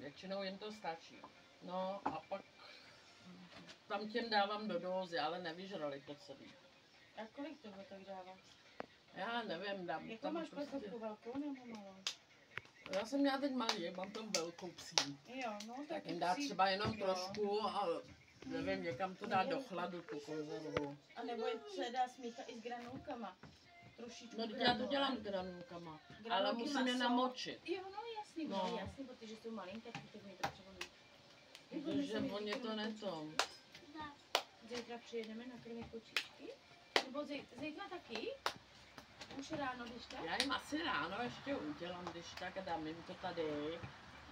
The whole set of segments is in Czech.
většinou jim to stačí. No a pak tam těm dávám do dózy, ale nevyžrali to celý. A kolik toho tak dáváš? Já nevím, dám Jakou tam máš prostě... plechovku, velkou nebo malou? Já jsem měla teď malý, mám tam velkou psí. Jo, no tak Tak jim dá třeba jenom jo. trošku a nevím, někam to dá do chladu tu konzervu. A nebo se dá smíchat i s granulkama. Trošičku No teď já to granule. dělám s granulkama, ale Granulky musím je maso. namočit. Jo, no jasný, No. no. jasný, protože jsou malinké, tak mi to třeba Protože oni to netom. Zítra přijedeme nakrmit kočičky? Nebo zítra taky? Už ráno, když tak? Já jim asi ráno ještě udělám, když tak a dám jim to tady.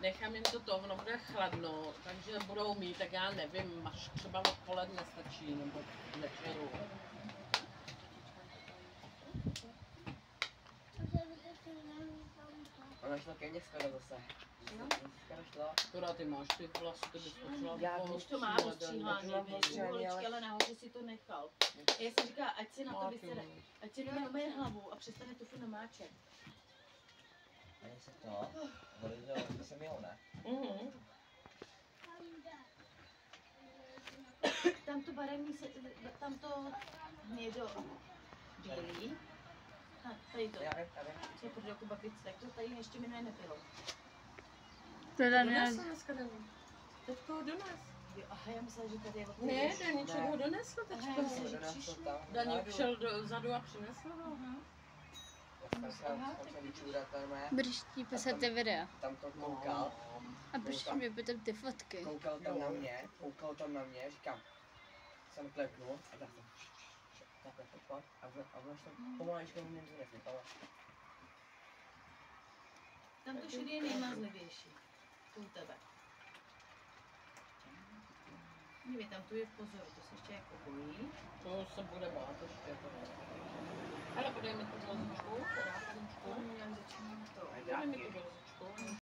Nechám jim to ono bude chladno, takže budou mít, tak já nevím, až třeba odpoledne stačí, nebo večeru. Ona šla ke mně skoro zase. No. Skoro šla. Akorát ty máš ty vlasy, ty bys potřebovala Já Už to má Mám ostříhání, ostříhání, ale- ale nahoře si to nechal. Já jsem říkala, ať si na to vysere, ať si nomé hlavu a přestane tu furt namáčet. A jestli to, to jsem jel, ne? Tam to barevný, tam to hnědo bílý. A tady to, Já vím. co je pod jako babice, tak to tady ještě minulé nebylo. Teda Donesl ne, dneska den. Teďko ho dones. Jo, aha, já myslela, že tady je od Ne, Daníček ho donesl Aha, teďko. já jsem- Donesl přišli. tam. Daník šel dozadu a přinesl ho. Já jsem se vyčůrat, normálně. brštípe se ty videa. Tam to koukal. A brští mi potom ty fotky. Koukal tam na mě, říkám, jsem klepnul a tak takhle pojď a ono tam pomaličku mě něco neflipalo. Tam to šedý je nejmazlivější. Tu u tebe. Nevím, tam tu je v pozoru, to se ještě jako bojí. To se bude bát ještě. Ale podej mi tu vlozičku.